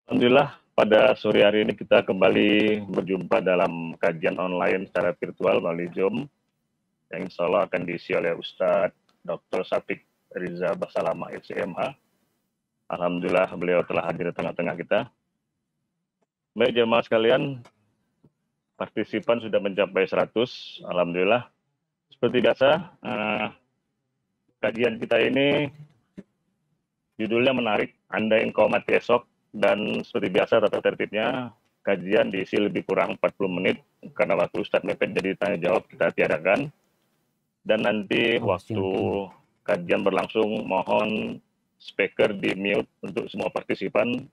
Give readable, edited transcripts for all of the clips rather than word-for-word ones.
Alhamdulillah pada sore hari ini kita kembali berjumpa dalam kajian online secara virtual melalui Zoom yang insya Allah akan diisi oleh Ustadz Dr. Syafiq Riza Basalama SMH. Alhamdulillah beliau telah hadir di tengah-tengah kita. Baik jemaah sekalian, partisipan sudah mencapai 100. Alhamdulillah. Seperti biasa, kajian kita ini judulnya menarik, Andai Engkau Mati Esok. Dan seperti biasa tata tertibnya kajian diisi lebih kurang 40 menit karena waktu Ustadz mepet jadi tanya jawab kita tiadakan. Dan nanti waktu kajian berlangsung mohon speaker di mute untuk semua partisipan,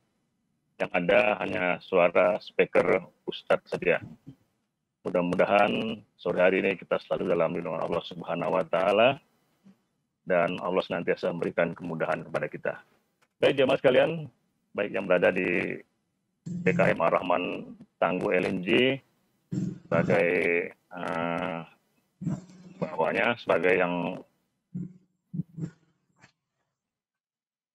yang ada hanya suara speaker Ustadz saja. Mudah-mudahan sore hari ini kita selalu dalam lindungan Allah Subhanahu wa taala dan Allah senantiasa memberikan kemudahan kepada kita. Baik jemaah sekalian, baik yang berada di PKM Ar-Rahman Tangguh LNG sebagai bawahnya, sebagai yang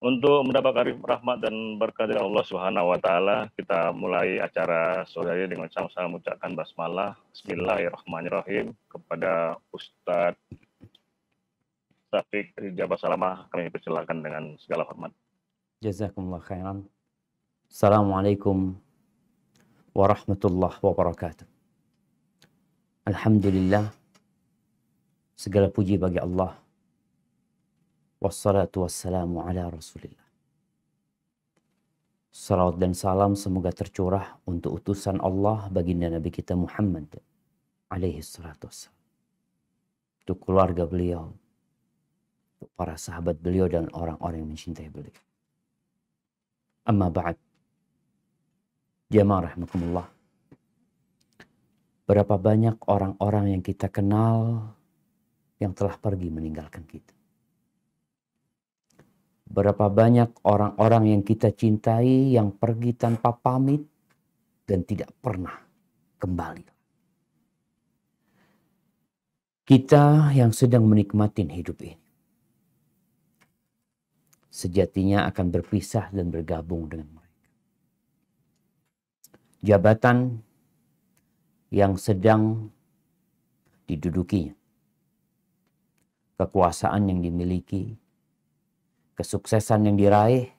untuk mendapatkan rahmat dan berkah dari Allah Subhanahu wa taala, kita mulai acara sore hari dengan sama-sama mengucapkan basmalah. Bismillahirrahmanirrahim kepada Ustadz Syafiq Riza Basalama, kami persilakan dengan segala hormat. Jazakumullah khairan. Assalamualaikum warahmatullahi wabarakatuh. Alhamdulillah, segala puji bagi Allah. Wassalatu wassalamu ala Rasulillah. Salawat dan salam semoga tercurah untuk utusan Allah baginda Nabi kita Muhammad alaihi salatu wassalam. Untuk keluarga beliau, untuk para sahabat beliau dan orang-orang yang mencintai beliau. Amma ba'd. Jamaah rahimakumullah. Berapa banyak orang-orang yang kita kenal yang telah pergi meninggalkan kita. Berapa banyak orang-orang yang kita cintai yang pergi tanpa pamit dan tidak pernah kembali. Kita yang sedang menikmati hidup ini sejatinya akan berpisah dan bergabung dengan mereka. Jabatan yang sedang didudukinya, kekuasaan yang dimiliki, kesuksesan yang diraih,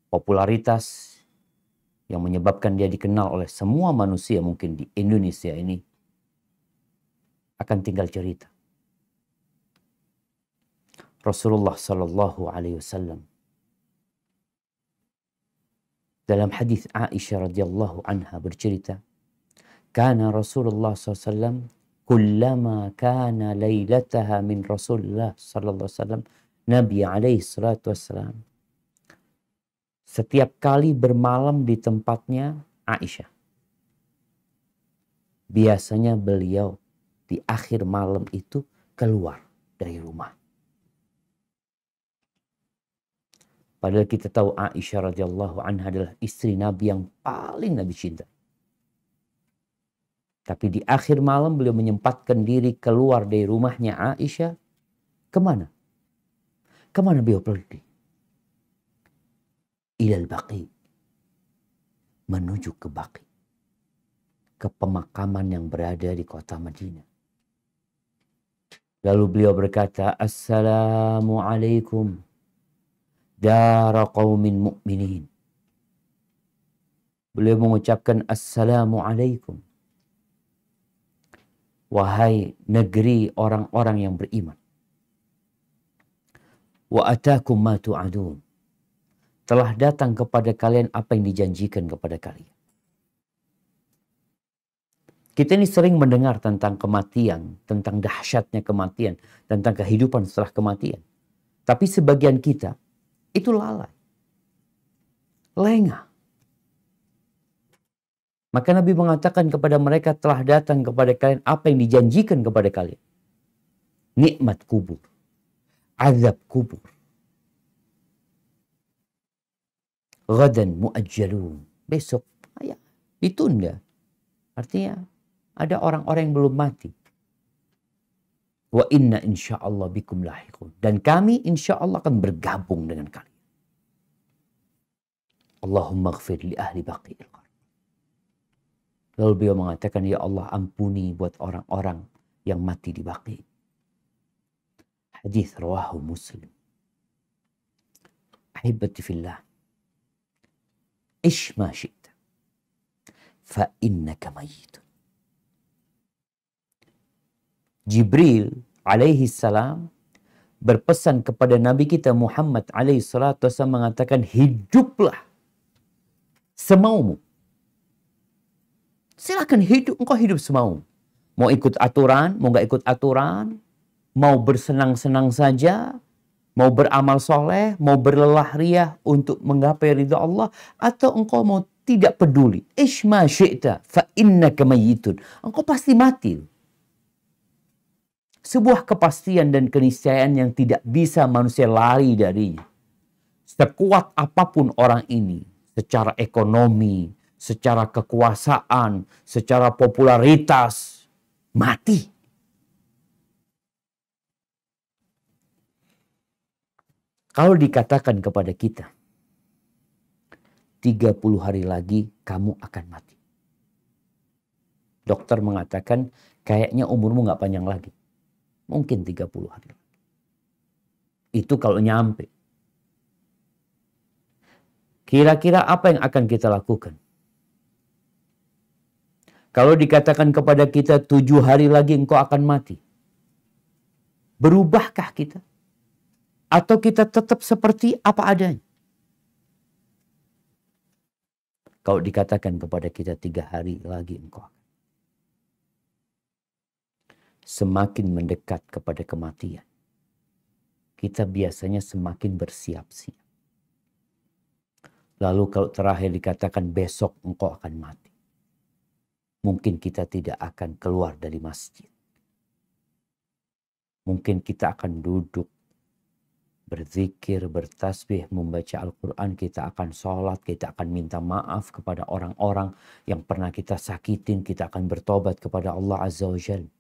popularitas yang menyebabkan dia dikenal oleh semua manusia mungkin di Indonesia ini, akan tinggal cerita. Rasulullah Sallallahu Alaihi Wasallam dalam hadis Aisyah radhiyallahu anha bercerita, "Kana Rasulullah SAW kullama kana lailataha min Rasulullah Sallallahu Alaihi Wasallam." Nabi alaihi salatu wassalam setiap kali bermalam di tempatnya Aisyah, biasanya beliau di akhir malam itu keluar dari rumah. Padahal kita tahu Aisyah radhiyallahu anha adalah istri Nabi yang paling Nabi cinta. Tapi di akhir malam beliau menyempatkan diri keluar dari rumahnya Aisyah. Kemana? Kemana beliau pergi? Ilal Baqi. Menuju ke Baqi. Ke pemakaman yang berada di kota Madinah. Lalu beliau berkata, Assalamualaikum dara qaumin mu'minin. Beliau mengucapkan Assalamualaikum, wahai negeri orang-orang yang beriman. Wa atakum ma tu'adun. Telah datang kepada kalian apa yang dijanjikan kepada kalian. Kita ini sering mendengar tentang kematian, tentang dahsyatnya kematian, tentang kehidupan setelah kematian. Tapi sebagian kita itu lalai, lengah. Maka Nabi mengatakan kepada mereka, telah datang kepada kalian apa yang dijanjikan kepada kalian. Nikmat kubur, azab kubur. Ghadan mu'ajjalun. Besok ditunda. Artinya ada orang-orang yang belum mati. Wa inna insyaallah bikum lahiqun. Dan kami insyaallah akan bergabung dengan kalian. Allahumma ghfir li ahli baqi'il qarn. Lalu beliau mengatakan, ya Allah ampuni buat orang-orang yang mati di Baqi. Hadis rawahu Muslim. Ahibati fillah. Ish ma syi'ta. Fa innaka mayyitun. Jibril alaihi salam berpesan kepada Nabi kita Muhammad alaihi salatu wasallam mengatakan, hiduplah semaumu. Silakan hidup, engkau hidup semau. Mau ikut aturan, mau nggak ikut aturan, mau bersenang-senang saja, mau beramal soleh, mau berlelah riah untuk menggapai ridha Allah, atau engkau mau tidak peduli. Ishma syi'ta fa innaka mayyitun. Engkau pasti mati. Sebuah kepastian dan keniscayaan yang tidak bisa manusia lari darinya. Sekuat apapun orang ini, secara ekonomi, secara kekuasaan, secara popularitas, mati. Kalau dikatakan kepada kita, 30 hari lagi kamu akan mati. Dokter mengatakan, kayaknya umurmu nggak panjang lagi. Mungkin 30 hari lagi. Itu kalau nyampe. Kira-kira apa yang akan kita lakukan? Kalau dikatakan kepada kita 7 hari lagi engkau akan mati. Berubahkah kita? Atau kita tetap seperti apa adanya? Kalau dikatakan kepada kita 3 hari lagi engkau akan. Semakin mendekat kepada kematian, kita biasanya semakin bersiap-siap. Lalu kalau terakhir dikatakan besok engkau akan mati, mungkin kita tidak akan keluar dari masjid. Mungkin kita akan duduk, berzikir, bertasbih, membaca Al-Quran. Kita akan sholat, kita akan minta maaf kepada orang-orang yang pernah kita sakitin. Kita akan bertobat kepada Allah Azza wa Jalla.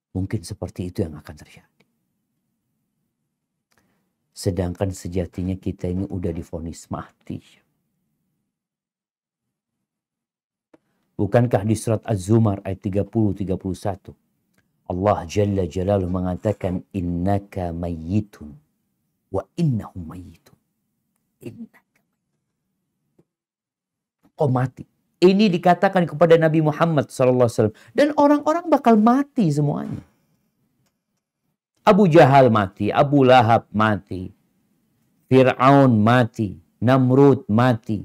Mungkin seperti itu yang akan terjadi. Sedangkan sejatinya kita ini udah divonis mati. Bukankah di surat Az-Zumar ayat 30-31 Allah Jalla Jalaluhu mengatakan innaka mayyitun wa innahum mayyitun. Innaka. Kau mati. Ini dikatakan kepada Nabi Muhammad SAW. Dan orang-orang bakal mati semuanya. Abu Jahal mati, Abu Lahab mati, Fir'aun mati, Namrud mati.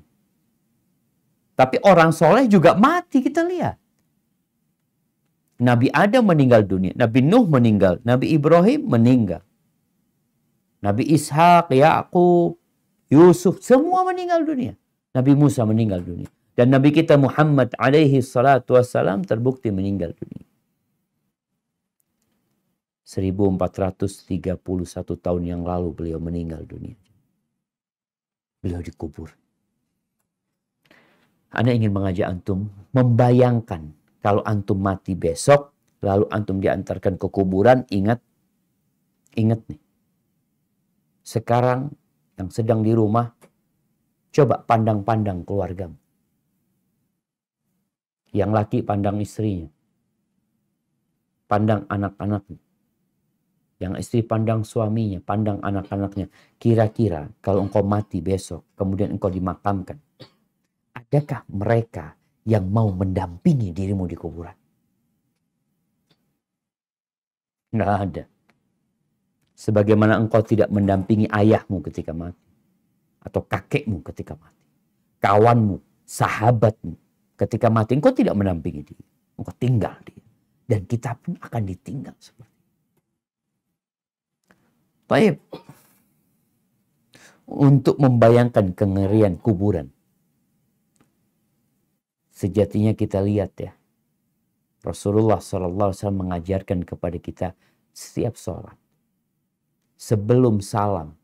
Tapi orang soleh juga mati, kita lihat. Nabi Adam meninggal dunia, Nabi Nuh meninggal, Nabi Ibrahim meninggal. Nabi Ishak, Yakub, Yusuf, semua meninggal dunia. Nabi Musa meninggal dunia. Dan Nabi kita Muhammad alaihi salatu wassalam terbukti meninggal dunia. 1431 tahun yang lalu beliau meninggal dunia. Beliau dikubur. Anda ingin mengajak antum membayangkan kalau antum mati besok, lalu antum diantarkan ke kuburan, ingat nih. Sekarang yang sedang di rumah, coba pandang-pandang keluargamu. Yang laki pandang istrinya. Pandang anak-anaknya. Yang istri pandang suaminya, pandang anak-anaknya. Kira-kira kalau engkau mati besok, kemudian engkau dimakamkan, adakah mereka yang mau mendampingi dirimu di kuburan? Nggak ada. Sebagaimana engkau tidak mendampingi ayahmu ketika mati. Atau kakekmu ketika mati. Kawanmu, sahabatmu ketika mati. Engkau tidak mendampingi dia. Engkau tinggal dia. Dan kita pun akan ditinggal seperti itu. Baik. Untuk membayangkan kengerian kuburan. Sejatinya kita lihat ya. Rasulullah SAW mengajarkan kepada kita setiap sholat. Sebelum salam.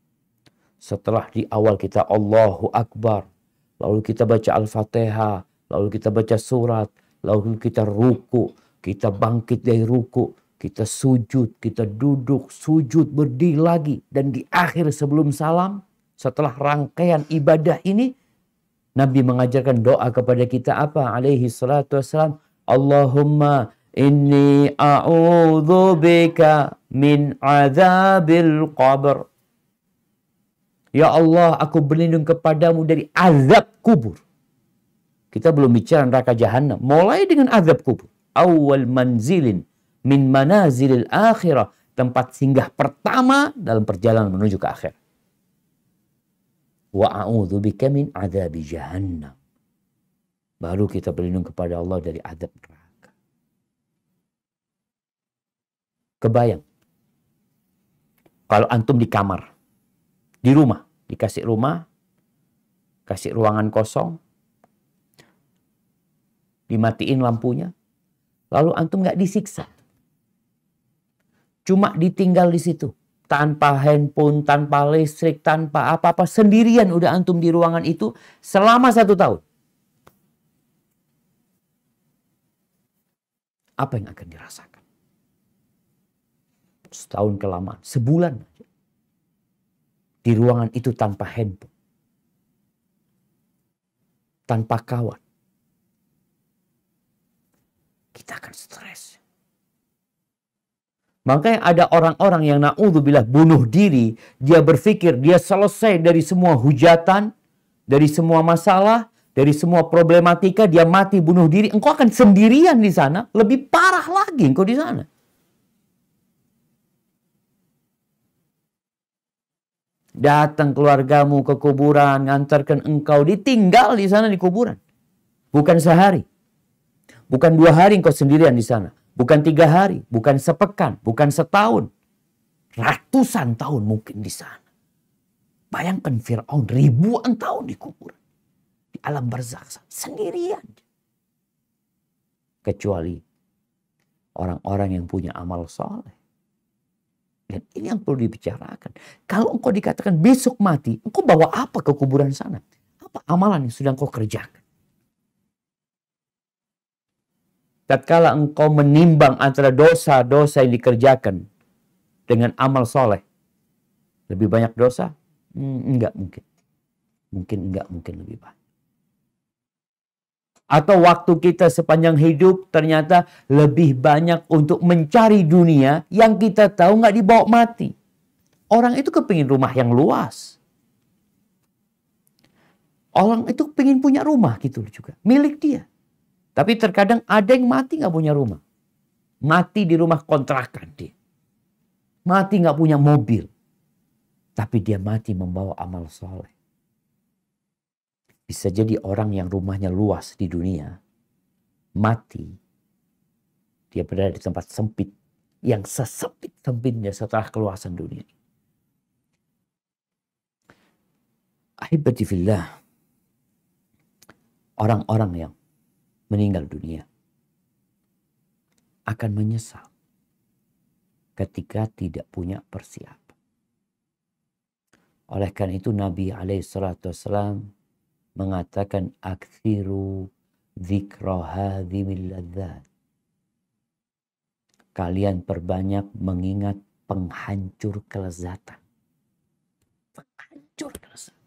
Setelah di awal kita Allahu Akbar. Lalu kita baca Al-Fatihah. Lalu kita baca surat. Lalu kita ruku. Kita bangkit dari ruku. Kita sujud. Kita duduk. Sujud. Berdiri lagi. Dan di akhir sebelum salam. Setelah rangkaian ibadah ini. Nabi mengajarkan doa kepada kita apa? Alaihi salatu wassalam. Allahumma inni a'udzubika min azabil qabr. Ya Allah, aku berlindung kepadamu dari azab kubur. Kita belum bicara neraka jahanam. Mulai dengan azab kubur. Awal manzilin min manazilil akhirah. Tempat singgah pertama dalam perjalanan menuju ke akhir. Wa a'udzubika min azabi jahannam. Baru kita berlindung kepada Allah dari azab neraka. Kebayang. Kalau antum di kamar, di rumah, dikasih rumah, kasih ruangan kosong, dimatiin lampunya, lalu antum nggak disiksa. Cuma ditinggal di situ. Tanpa handphone, tanpa listrik, tanpa apa-apa. Sendirian udah antum di ruangan itu selama 1 tahun. Apa yang akan dirasakan? Setahun kelamaan, sebulan aja. Di ruangan itu tanpa handphone. Tanpa kawan. Kita akan stres. Makanya ada orang-orang yang na'udzubillah bunuh diri. Dia berpikir dia selesai dari semua hujatan, dari semua masalah, dari semua problematika. Dia mati bunuh diri. Engkau akan sendirian di sana. Lebih parah lagi engkau di sana. Datang keluargamu ke kuburan, ngantarkan engkau, ditinggal di sana di kuburan. Bukan sehari. Bukan 2 hari engkau sendirian di sana. Bukan 3 hari, bukan sepekan, bukan setahun. Ratusan tahun mungkin di sana. Bayangkan Fir'aun ribuan tahun di kuburan. Di alam barzakh sendirian. Kecuali orang-orang yang punya amal soleh. Dan ini yang perlu dibicarakan. Kalau engkau dikatakan besok mati, engkau bawa apa ke kuburan sana? Apa amalan yang sudah engkau kerjakan? Tatkala engkau menimbang antara dosa-dosa yang dikerjakan dengan amal soleh, lebih banyak dosa? Enggak mungkin. Mungkin lebih banyak. Atau waktu kita sepanjang hidup ternyata lebih banyak untuk mencari dunia yang kita tahu nggak dibawa mati. Orang itu kepingin rumah yang luas. Orang itu pengen punya rumah gitu juga. Milik dia. Tapi terkadang ada yang mati nggak punya rumah. Mati di rumah kontrakan dia. Mati nggak punya mobil. Tapi dia mati membawa amal soleh. Bisa jadi orang yang rumahnya luas di dunia. Mati. Dia berada di tempat sempit. Yang sesempit-sempitnya setelah keluasan dunia. Ahibati fillah. Orang-orang yang meninggal dunia akan menyesal ketika tidak punya persiapan. Oleh karena itu Nabi SAW mengatakan aktsiru dzikra hadzimil ladzat. Kalian perbanyak mengingat penghancur kelezatan. Penghancur kelezatan.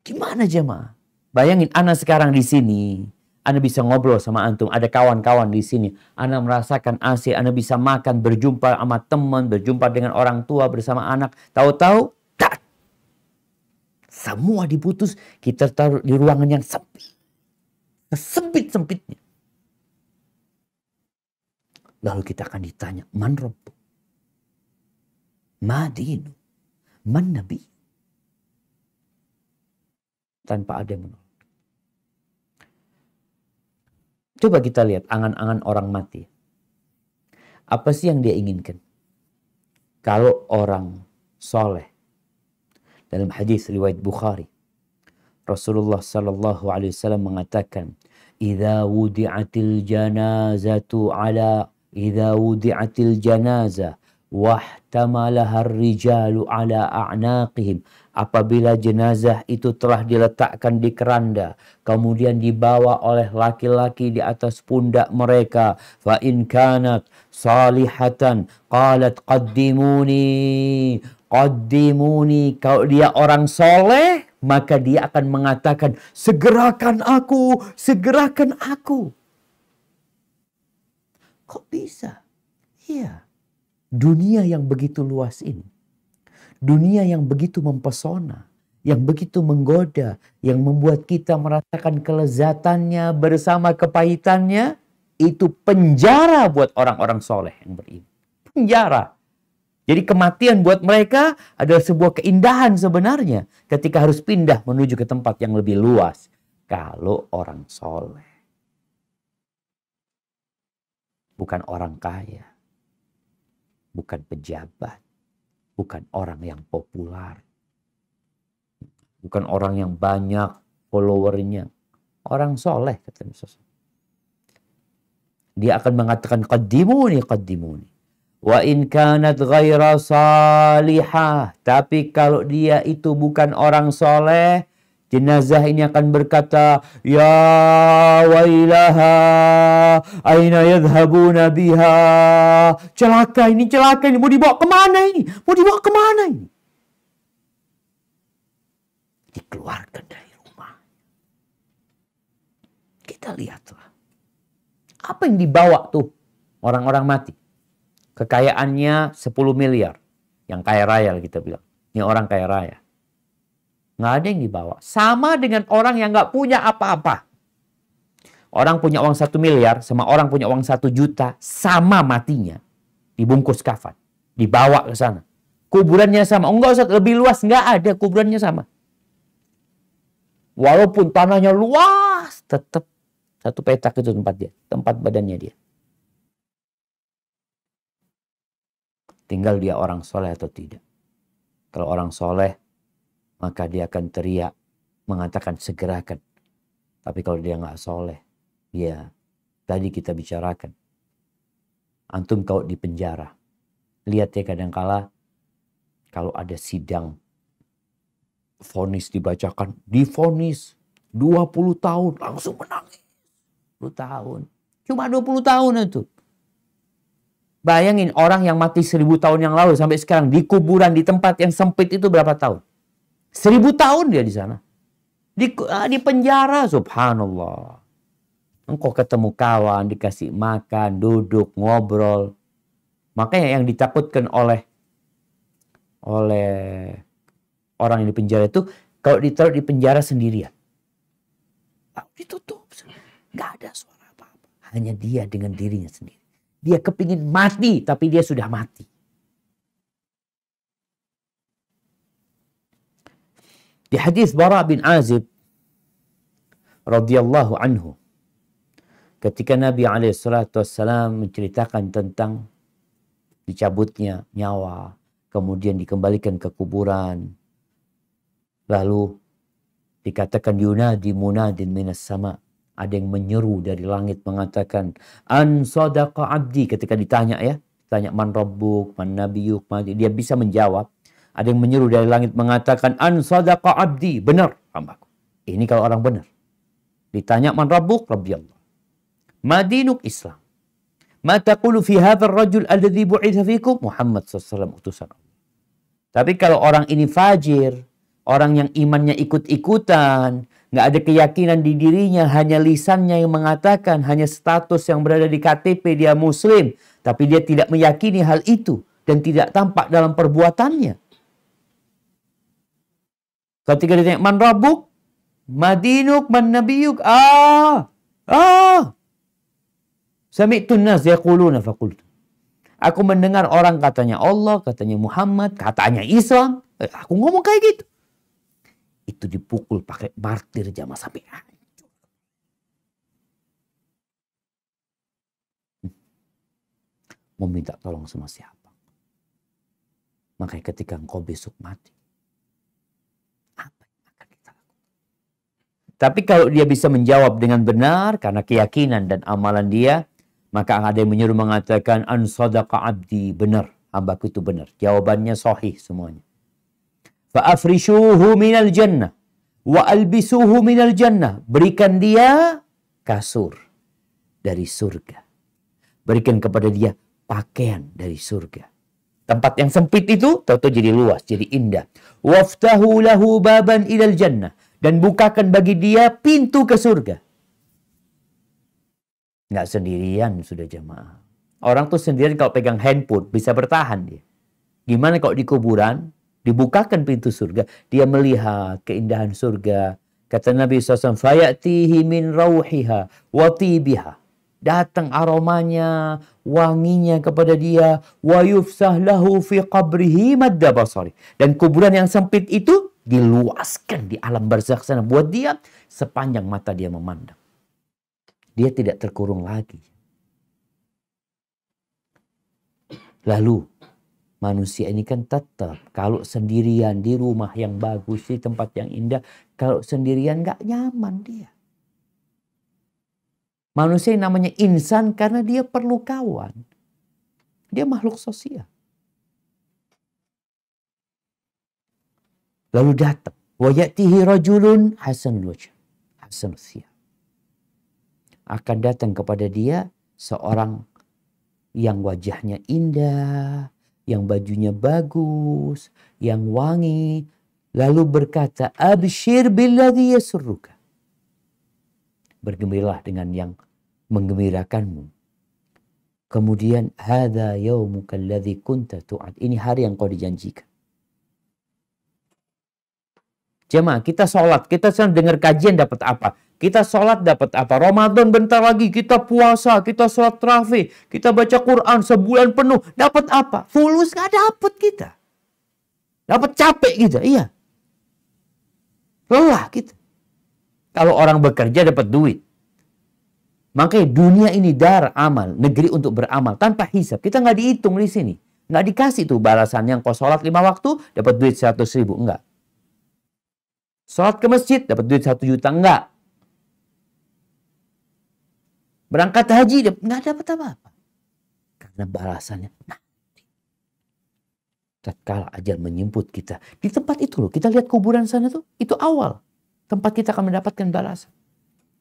Gimana jemaah? Bayangin Ana sekarang di sini, Ana bisa ngobrol sama antum, ada kawan-kawan di sini. Ana merasakan asik, Ana bisa makan, berjumpa sama teman, berjumpa dengan orang tua bersama anak. Tahu-tahu, tak. Semua diputus, kita taruh di ruangan yang sempit. Sempit-sempitnya. Lalu kita akan ditanya, man rabbu? Ma dinu? Man nabi? Tanpa ada yang menolak. Coba kita lihat angan-angan orang mati. Apa sih yang dia inginkan? Kalau orang soleh. Dalam hadis riwayat Bukhari. Rasulullah sallallahu alaihi wasallam mengatakan, "Idza wudi'atil janazah wahtamalaha ar-rijalu ala a'naqihim." Apabila jenazah itu telah diletakkan di keranda, kemudian dibawa oleh laki-laki di atas pundak mereka, fa in kanat salihatan qalat qaddimuni, Qaddimuni, kalau dia orang soleh, maka dia akan mengatakan, segerakan aku, segerakan aku. Kok bisa? Iya. Dunia yang begitu luas ini. Dunia yang begitu mempesona. Yang begitu menggoda. Yang membuat kita merasakan kelezatannya bersama kepahitannya. Itu penjara buat orang-orang soleh yang beriman. Penjara. Jadi kematian buat mereka adalah sebuah keindahan sebenarnya. Ketika harus pindah menuju ke tempat yang lebih luas. Kalau orang soleh. Bukan orang kaya. Bukan pejabat. Bukan orang yang populer. Bukan orang yang banyak followernya. Orang soleh, kata Yesus. Dia akan mengatakan, qaddimuni, qaddimuni. Wa in kanat ghaira salihah. Tapi kalau dia itu bukan orang soleh, jenazah ini akan berkata, ya wailaha, aina yadhhabuna biha. Celaka ini, mau dibawa kemana ini? Mau dibawa kemana ini? Dikeluarkan dari rumah. Kita lihatlah. Apa yang dibawa tuh orang-orang mati? Kekayaannya 10 miliar. Yang kaya raya kita bilang. Ini orang kaya raya. Nggak ada yang dibawa. Sama dengan orang yang nggak punya apa-apa. Orang punya uang 1 miliar sama orang punya uang 1 juta. Sama matinya. Dibungkus kafan. Dibawa ke sana. Kuburannya sama. Enggak usah lebih luas. Nggak ada. Kuburannya sama. Walaupun tanahnya luas. Tetap satu petak itu tempat dia. Tempat badannya dia. Tinggal dia orang soleh atau tidak. Kalau orang soleh, maka dia akan teriak, mengatakan segerakan. Tapi kalau dia nggak soleh, ya tadi kita bicarakan. Antum kalau di penjara, lihat ya kadangkala kalau ada sidang, vonis dibacakan, divonis 20 tahun, langsung menangis. 20 tahun. Cuma 20 tahun itu. Bayangin orang yang mati 1000 tahun yang lalu sampai sekarang di kuburan di tempat yang sempit itu berapa tahun? 1000 tahun dia di sana. Di penjara, subhanallah. Engkau ketemu kawan, dikasih makan, duduk, ngobrol. Makanya yang ditakutkan oleh orang yang di penjara itu kalau ditaruh di penjara sendirian. Ditutup. Nggak ada suara apa-apa. Hanya dia dengan dirinya sendiri. Dia kepingin mati, tapi dia sudah mati. Di hadis Bara bin Azib radhiyallahu anhu, ketika Nabi SAW menceritakan tentang dicabutnya nyawa, kemudian dikembalikan ke kuburan, lalu dikatakan yunadi munadin minas sama, ada yang menyeru dari langit mengatakan an sadaqa abdi. Ketika ditanya tanya man rabbuk, man nabiyuk, dia bisa menjawab. Ada yang menyeru dari langit mengatakan an sadaqa abdi, benar hambaku. Ini kalau orang benar. Ditanya man rabbuk, rabbi Allah. Madinuk Islam. Ma taqulu fi hadzal rajul alladhi bu'itha fikum, Muhammad SAW utusan Allah. Tapi kalau orang ini fajir, orang yang imannya ikut-ikutan, nggak ada keyakinan di dirinya, hanya lisannya yang mengatakan, hanya status yang berada di KTP dia muslim, tapi dia tidak meyakini hal itu dan tidak tampak dalam perbuatannya. Ketika ditanya man rabbuk, madinuk, man nabiyuk, sami'tun nas yaquluna faqultu. Aku mendengar orang katanya Allah, katanya Muhammad, katanya Islam, aku ngomong kayak gitu. Itu dipukul pakai martir jamaah sampai hancur. Mau minta tolong sama siapa? Makanya ketika engkau besok mati, apa yang akan kita lakukan? Tapi kalau dia bisa menjawab dengan benar karena keyakinan dan amalan dia, maka ada yang menyuruh mengatakan an sadaqa abdi, benar, hambaku itu benar. Jawabannya sahih semuanya. Fa'afrishuhu minal jannah wa albisuhu minal jannah. Berikan dia kasur dari surga. Berikan kepada dia pakaian dari surga. Tempat yang sempit itu tahu-tahu jadi luas, jadi indah. Waftahu lahu baban ilal jannah. Dan bukakan bagi dia pintu ke surga. Nggak sendirian sudah jamaah. Orang tuh sendirian kalau pegang handphone bisa bertahan dia. Gimana kalau di kuburan dibukakan pintu surga, dia melihat keindahan surga. Kata Nabi SAW, fayatihi min rauhiha wa tibiha. Datang aromanya, wanginya kepada dia. Wa yufsah lahu fi qabrihi madda basari. Dan kuburan yang sempit itu diluaskan di alam barzakh sana buat dia sepanjang mata dia memandang. Dia tidak terkurung lagi. Lalu manusia ini kan tetap kalau sendirian di rumah yang bagus, di tempat yang indah, kalau sendirian nggak nyaman dia. Manusia yang namanya insan karena dia perlu kawan. Dia makhluk sosial. Lalu datang. Wa ya'tihi rajulun hasanul wajh, hasanul thiyab. Akan datang kepada dia seorang yang wajahnya indah, yang bajunya bagus, yang wangi. Lalu berkata, abshir billadhi yasurruka. Bergembiralah dengan yang menggembirakanmu. Kemudian, hadza yaumuka alladhi kunta tu'ad. Ini hari yang kau dijanjikan. Jemaah, kita sholat, kita sedang dengar kajian dapat apa? Kita sholat dapat apa? Ramadan bentar lagi, kita puasa, kita sholat tarawih, kita baca Quran sebulan penuh, dapat apa? Fulus nggak dapat kita. Dapat capek kita, iya. Lelah kita. Kalau orang bekerja dapat duit. Makanya dunia ini dar amal, negeri untuk beramal tanpa hisab. Kita nggak dihitung di sini. Nggak dikasih tuh balasan yang kau sholat 5 waktu dapat duit 100.000. Enggak. Sholat ke masjid dapat duit 1 juta. Enggak. Berangkat haji nggak dapat apa-apa. Karena balasannya nanti. Tatkala ajal menjemput kita. Di tempat itu loh. Kita lihat kuburan sana tuh. Itu awal. Tempat kita akan mendapatkan balasan.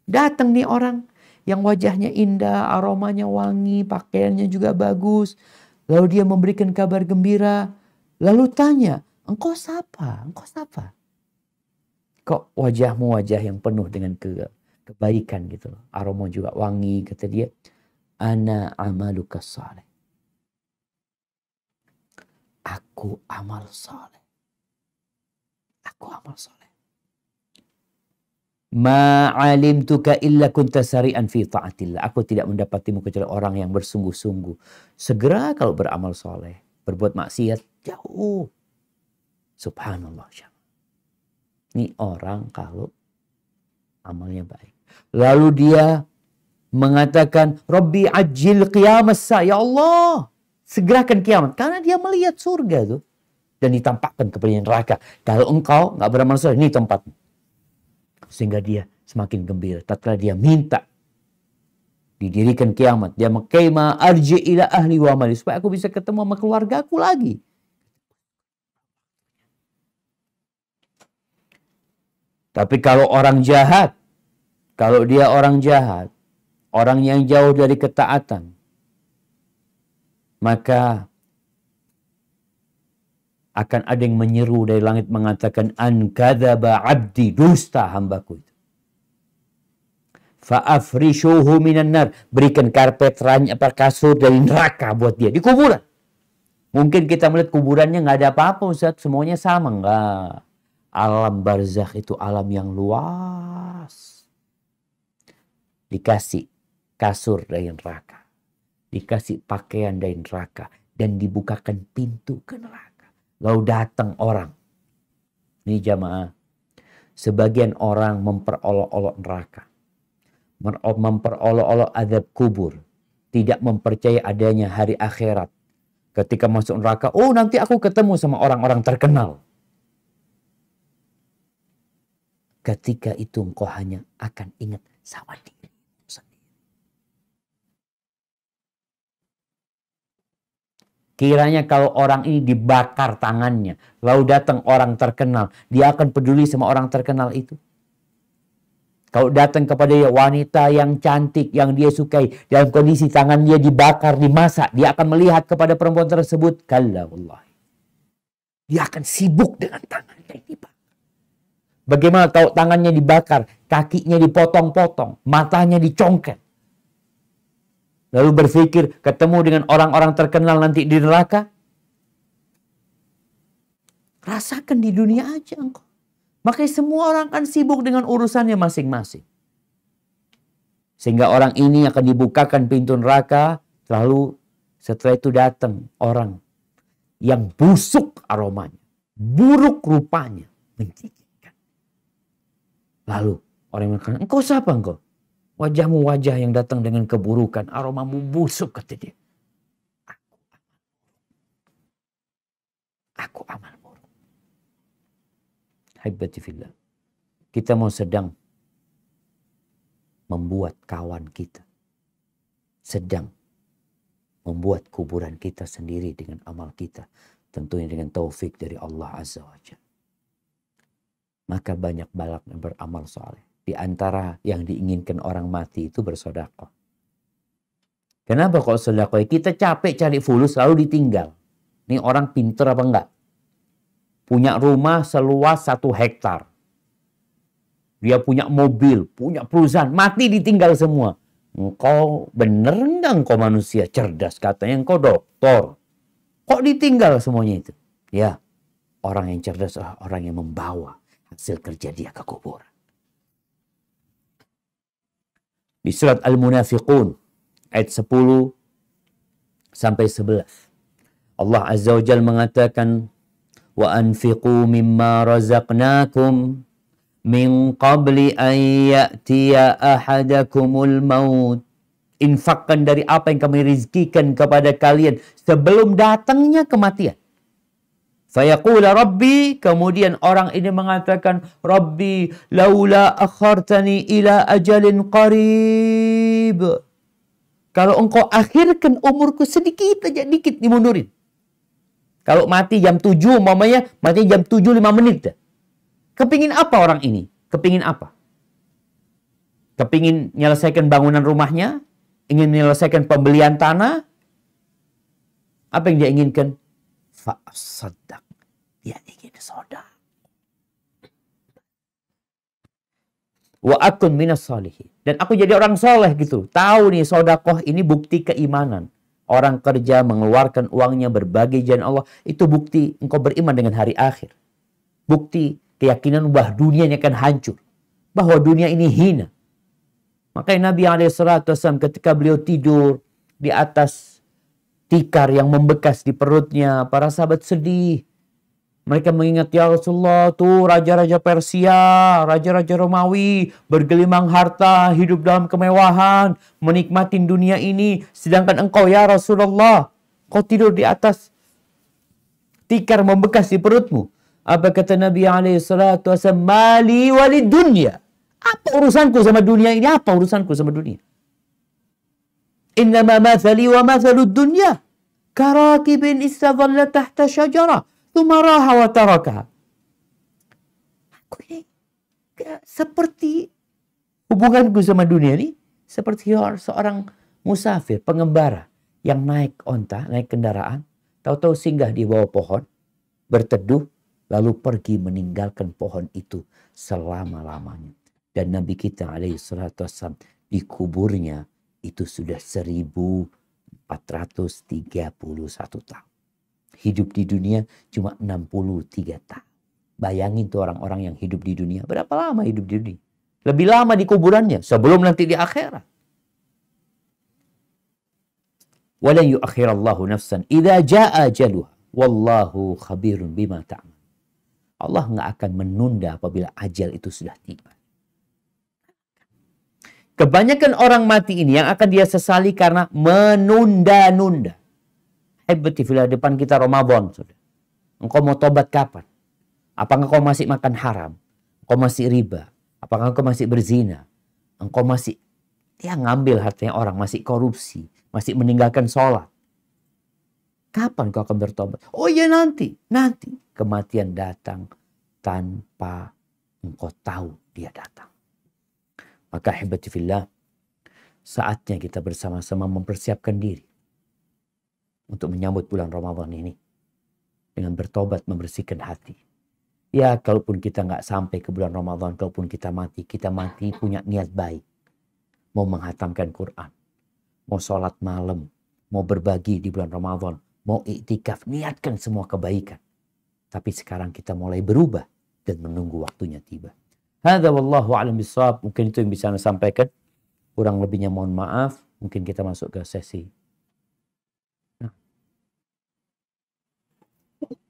Datang nih orang yang wajahnya indah, aromanya wangi, pakaiannya juga bagus. Lalu dia memberikan kabar gembira. Lalu tanya, engkau siapa? Engkau siapa? Kok wajahmu wajah yang penuh dengan kebaikan gitu loh. Aroma juga wangi. Kata dia, ana amaluka saleh. Aku amal saleh. Aku amal saleh. Ma'alimtuka illa kunta sari'an fi ta'atillah. Aku tidak mendapatimu kecuali orang yang bersungguh-sungguh. Segera kalau beramal soleh. Berbuat maksiat jauh. Subhanallah. Ini orang kalau amalnya baik. Lalu dia mengatakan, Rabbi ajil qiyamas. Ya Allah, segerakan kiamat. Karena dia melihat surga tuh. Dan ditampakkan kepada neraka. Kalau engkau nggak beramal soleh, ini tempatmu. Sehingga dia semakin gembira. Tatkala dia minta didirikan kiamat. Dia mengkaima arji ila ahli wa amali. Supaya aku bisa ketemu sama keluarga aku lagi. Tapi kalau orang jahat. Kalau dia orang jahat. Orang yang jauh dari ketaatan. Maka akan ada yang menyeru dari langit mengatakan an kadzaba abdi, dusta hambaku itu. Fa'afrishuhu minan nar, berikan karpet kasur dari neraka buat dia di kuburan. Mungkin kita melihat kuburannya nggak ada apa-apa Ustaz, semuanya sama. Enggak. Alam barzakh itu alam yang luas. Dikasih kasur dari neraka. Dikasih pakaian dari neraka dan dibukakan pintu ke neraka. Lalu datang orang. Ini jamaah. Sebagian orang memperolok-olok neraka. Memperolok-olok azab kubur. Tidak mempercayai adanya hari akhirat. Ketika masuk neraka, oh nanti aku ketemu sama orang-orang terkenal. Ketika itu engkau hanya akan ingat sama diri. Kiranya kalau orang ini dibakar tangannya, lalu datang orang terkenal, dia akan peduli sama orang terkenal itu. Kalau datang kepada wanita yang cantik, yang dia sukai, dalam kondisi tangan dia dibakar, dimasak, dia akan melihat kepada perempuan tersebut. Kalla wallahi. Dia akan sibuk dengan tangannya yang dibakar. Bagaimana kalau tangannya dibakar, kakinya dipotong-potong, matanya dicongkel. Lalu berpikir ketemu dengan orang-orang terkenal nanti di neraka. Rasakan di dunia aja engkau. Makanya semua orang kan sibuk dengan urusannya masing-masing. Sehingga orang ini akan dibukakan pintu neraka. Lalu setelah itu datang orang yang busuk aromanya. Buruk rupanya. Menjijikkan. Lalu orang yang mengatakan, engkau siapa engkau? Wajahmu wajah yang datang dengan keburukan. Aromamu busuk, kata dia. Aku amal buruk. Haibati fillah. Kita mau sedang membuat kawan kita. Sedang membuat kuburan kita sendiri dengan amal kita. Tentunya dengan taufik dari Allah Azza wa Jalla. Maka banyak balak yang beramal soleh. Di antara yang diinginkan orang mati itu bersedekah. Kenapa kok sedekah? Kita capek cari fulus lalu ditinggal. Ini orang pinter apa enggak? Punya rumah seluas 1 hektar. Dia punya mobil, punya perusahaan, mati ditinggal semua. Engkau bener enggak engkau manusia cerdas? Katanya engkau doktor. Kok ditinggal semuanya itu? Ya, orang yang cerdas adalah orang yang membawa hasil kerja dia ke kuburan. Di surat Al-Munafiqun ayat 10 sampai 11. Allah Azza wa Jalla mengatakan, wa anfiqu mimma razaqnakum min qabli an ya'tiya ahadakumul maut. Infakkan dari apa yang kami rizkikan kepada kalian sebelum datangnya kematian. Fayaqula Rabbi, kemudian orang ini mengatakan, Rabbi laula akhartani ila ajalin qarib. Kalau engkau akhirkan umurku sedikit aja, dikit dimundurin. Kalau mati jam 7, umpamanya mati jam 7 5 menit. Kepingin apa orang ini? Kepingin apa? Kepingin menyelesaikan bangunan rumahnya? Ingin menyelesaikan pembelian tanah? Apa yang dia inginkan? Fa'asaddaq. Dia ingin sedekah. Wa akun minas salihin. Dan aku jadi orang soleh gitu. Tahu nih sedekah ini bukti keimanan. Orang kerja mengeluarkan uangnya berbagai jalan Allah. Itu bukti engkau beriman dengan hari akhir. Bukti keyakinan bahwa dunia ini akan hancur. Bahwa dunia ini hina. Makanya Nabi SAW ketika beliau tidur di atas tikar yang membekas di perutnya. Para sahabat sedih. Mereka mengingat, ya Rasulullah, tuh raja-raja Persia, raja-raja Romawi, bergelimang harta, hidup dalam kemewahan, menikmati dunia ini. Sedangkan engkau, ya Rasulullah, kau tidur di atas tikar membekas di perutmu. Apa kata Nabi SAW? Mali walid dunya. Apa urusanku sama dunia ini? Apa urusanku sama dunia? Innama mathali wa mathalud dunya. Karakibin istadhalla tahta syajara. Tumaraha wa tarakaha. Aku ini seperti hubunganku sama dunia ini seperti seorang musafir, pengembara yang naik onta, naik kendaraan, tahu-tahu singgah di bawah pohon, berteduh, lalu pergi meninggalkan pohon itu selama-lamanya. Dan Nabi kita alaihissalam di kuburnya itu sudah 1431 tahun. Hidup di dunia cuma 63 tahun. Bayangin tuh orang-orang yang hidup di dunia. Berapa lama hidup di dunia? Lebih lama di kuburannya sebelum nanti di akhirat. Walan yuakhirallahu nafsan idza jaa ajaluha wallahu khabirun bima ta'mal. Allah nggak akan menunda apabila ajal itu sudah tiba. Kebanyakan orang mati ini yang akan dia sesali karena menunda-nunda. Hebati filah, depan kita Ramadan sudah. Engkau mau tobat kapan? Apakah engkau masih makan haram? Engkau masih riba? Apakah engkau masih berzina? Engkau masih ngambil hartanya orang, masih korupsi, masih meninggalkan sholat? Kapan kau akan bertobat? Oh iya nanti. Kematian datang tanpa engkau tahu dia datang. Maka ahibati fillah, saatnya kita bersama-sama mempersiapkan diri untuk menyambut bulan Ramadan ini dengan bertobat, membersihkan hati. Ya, kalaupun kita nggak sampai ke bulan Ramadan, kalaupun kita mati punya niat baik. Mau menghatamkan Quran, mau sholat malam, mau berbagi di bulan Ramadan, mau iktikaf, niatkan semua kebaikan. Tapi sekarang kita mulai berubah dan menunggu waktunya tiba. Hadza wallahu a'lam bishawab. Mungkin itu yang bisa Anda sampaikan. Kurang lebihnya mohon maaf. Mungkin kita masuk ke sesi. Nah.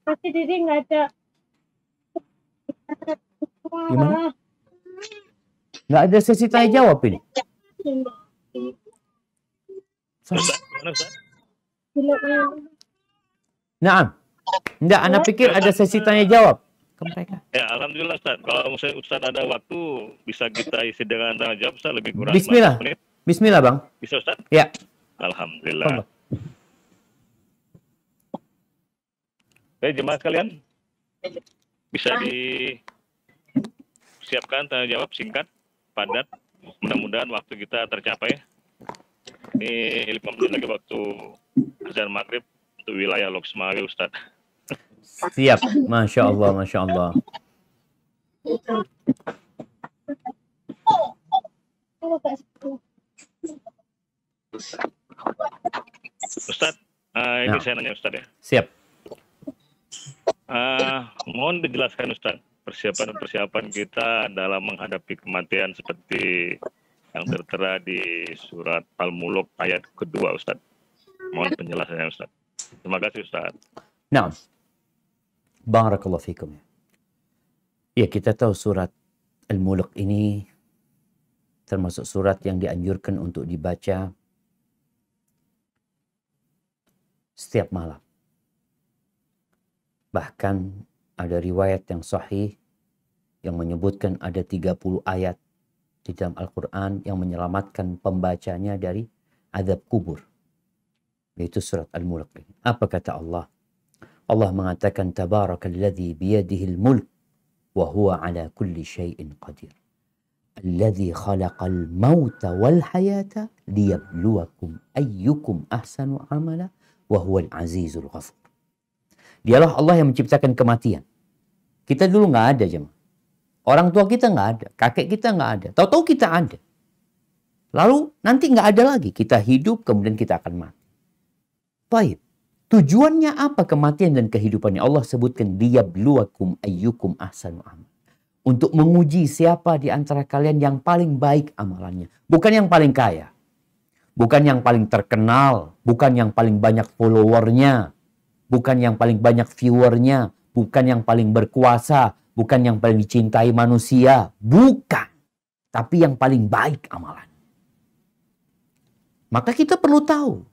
Tapi Didi nggak ada. Gimana? Nggak ada sesi tanya jawab ini. Nah, enggak, Anda pikir ada sesi tanya jawab ke mereka? Ya, alhamdulillah Ustaz. Kalau misalnya Ustaz ada waktu, bisa kita isi dengan tanya jawab Ustaz, lebih kurang Bismillah. 15 menit. Bismillah, Bang. Bisa Ustaz? Ya. Alhamdulillah. Oke, jemaah sekalian, bisa disiapkan tanya jawab singkat, padat. Mudah-mudahan waktu kita tercapai. Ini 5 menit lagi waktu azan maghrib untuk wilayah Loksmawe, Ustaz. Siap. Masya Allah, Masya Allah. Ustaz, ini saya nanya Ustaz ya. Siap. Mohon dijelaskan Ustaz, persiapan-persiapan kita dalam menghadapi kematian seperti yang tertera di surat Al-Mulk ayat kedua Ustaz. Mohon penjelasannya Ustaz. Terima kasih Ustaz. Nah, barakallahu fikum. Ya, kita tahu surat Al-Mulk ini termasuk surat yang dianjurkan untuk dibaca setiap malam. Bahkan ada riwayat yang sahih yang menyebutkan ada 30 ayat di dalam Al-Quran yang menyelamatkan pembacanya dari azab kubur. Yaitu surat Al-Mulk. Apa kata Allah? Allah mengatakan Tabarakalladzi biyadihil mulk wa huwa ala kulli syai'in qadir. Alladzi khalaqal mauta wal hayata liyabluwakum ayyukum ahsanu amala wa huwal azizul ghafur. Dialah Allah yang menciptakan kematian. Kita dulu nggak ada, jemaah. Orang tua kita nggak ada, kakek kita nggak ada. Tahu-tahu kita ada. Lalu nanti nggak ada lagi. Kita hidup, kemudian kita akan mati. Baik. Tujuannya apa kematian dan kehidupannya? Allah sebutkan liyabluwakum ayyukum ahsanu amal. Untuk menguji siapa di antara kalian yang paling baik amalannya. Bukan yang paling kaya. Bukan yang paling terkenal. Bukan yang paling banyak followernya. Bukan yang paling banyak viewernya. Bukan yang paling berkuasa. Bukan yang paling dicintai manusia. Bukan. Tapi yang paling baik amalan. Maka kita perlu tahu.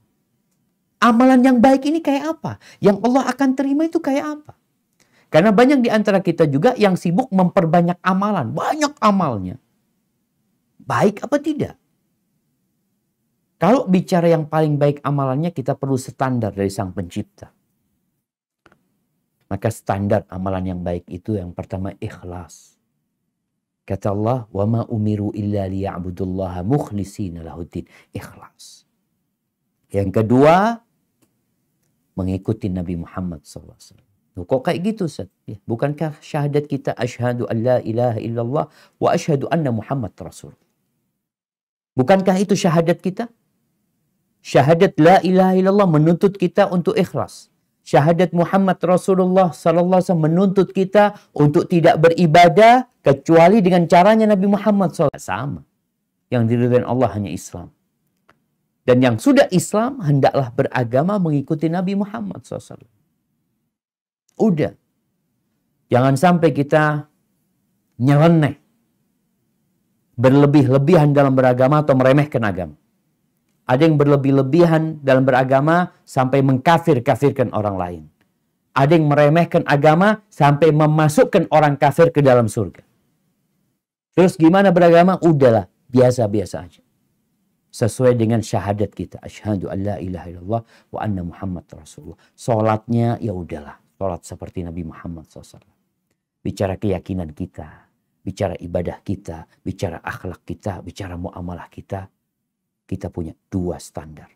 Amalan yang baik ini kayak apa? Yang Allah akan terima itu kayak apa? Karena banyak di antara kita juga yang sibuk memperbanyak amalan. Banyak amalnya. Baik apa tidak? Kalau bicara yang paling baik amalannya, kita perlu standar dari Sang Pencipta. Maka standar amalan yang baik itu yang pertama ikhlas. Kata Allah, "Wa ma umiru illa liya'budullaha mukhlishina lahuddin." Ikhlas. Yang kedua, mengikuti Nabi Muhammad SAW. Kok kayak gitu, Ustaz? Ya, bukankah syahadat kita asyhadu an la ilaha illallah wa asyhadu anna Muhammad Rasul? Bukankah itu syahadat kita? Syahadat la ilaha illallah menuntut kita untuk ikhlas. Syahadat Muhammad Rasulullah sallallahu alaihi wasallam menuntut kita untuk tidak beribadah kecuali dengan caranya Nabi Muhammad SAW. Sama. Yang diridhai Allah hanya Islam. Dan yang sudah Islam hendaklah beragama mengikuti Nabi Muhammad SAW. Udah. Jangan sampai kita nyeleneh. Berlebih-lebihan dalam beragama atau meremehkan agama. Ada yang berlebih-lebihan dalam beragama sampai mengkafir-kafirkan orang lain. Ada yang meremehkan agama sampai memasukkan orang kafir ke dalam surga. Terus gimana beragama? Udahlah, biasa-biasa aja. Sesuai dengan syahadat kita. Asyhadu an la ilaha illallah wa anna Muhammad Rasulullah. Salatnya ya udahlah. Salat seperti Nabi Muhammad SAW. Bicara keyakinan kita. bicara ibadah kita, bicara akhlak kita, bicara muamalah kita, kita punya dua standar.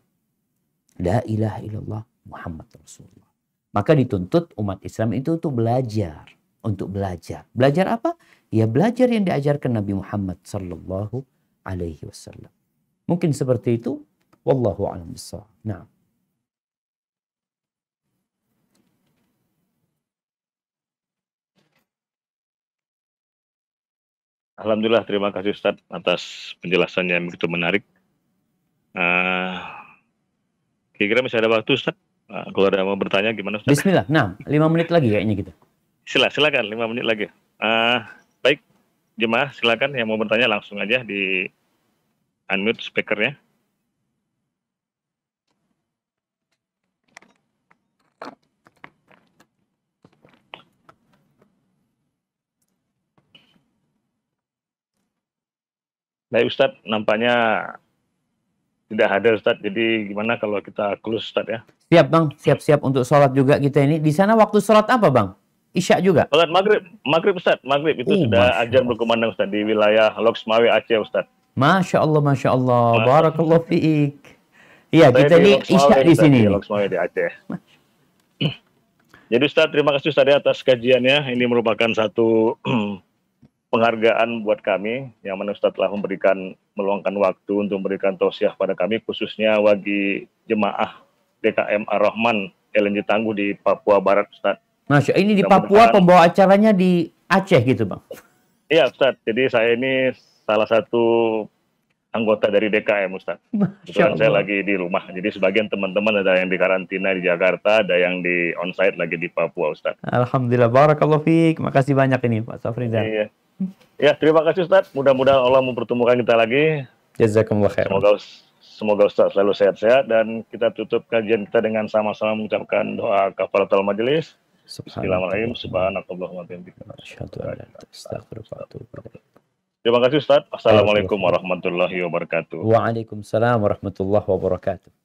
La ilaha illallah Muhammad Rasulullah. Maka dituntut umat Islam itu untuk belajar. Untuk belajar. Belajar apa? Ya belajar yang diajarkan Nabi Muhammad sallallahu alaihi wasallam. Mungkin seperti itu. Wallahu a'lam bishawab. Nah. Alhamdulillah, terima kasih Ustadz atas penjelasannya yang begitu menarik. Kira-kira masih ada waktu Ustadz? Kalau ada yang mau bertanya gimana Ustadz? Bismillah. Nah, 5 menit lagi kayaknya gitu. Silakan 5 menit lagi. Baik, jemaah silakan yang mau bertanya langsung aja di unmute speakernya. Baik Ustadz, nampaknya tidak hadir Ustadz. Jadi gimana kalau kita close Ustadz ya? Siap Bang, siap-siap untuk sholat juga kita ini. Di sana waktu sholat apa Bang? Isya juga? Sholat maghrib Ustadz. Maghrib itu sudah azan berkumandang Ustadz di wilayah Loksmawe Aceh Ustadz. Masya Allah. Barakallahu fiik. Iya, kita ini isya di sini. Di Loksmawe di Aceh. Jadi Ustadz, terima kasih Ustadz atas kajiannya. Ini merupakan satu penghargaan buat kami yang mana Ustadz telah meluangkan waktu untuk memberikan tausiah pada kami, khususnya bagi jemaah DKM Ar-Rahman LNG Tangguh di Papua Barat Ustadz. Masya, ini di Papua, pembawa acaranya di Aceh gitu Bang? Iya Ustadz, jadi saya ini salah satu anggota dari DKM Ustadz. Kebetulan saya lagi di rumah, jadi sebagian teman-teman ada yang di karantina di Jakarta, ada yang di onsite lagi di Papua Ustadz. Alhamdulillah, barakallahu fiik. Makasih banyak ini Pak Safrizal. Iya. Ya, terima kasih Ustadz. Mudah-mudahan Allah mempertemukan kita lagi. Jazakumullah khair. Semoga Ustadz selalu sehat-sehat, dan kita tutup kajian kita dengan sama-sama mengucapkan doa kafaratul majelis. Bismillahirrahmanirrahim. Subhanakallahumma wa bihamdika. Terima kasih Ustadz. Assalamualaikum warahmatullahi wabarakatuh. Waalaikumsalam warahmatullahi wabarakatuh.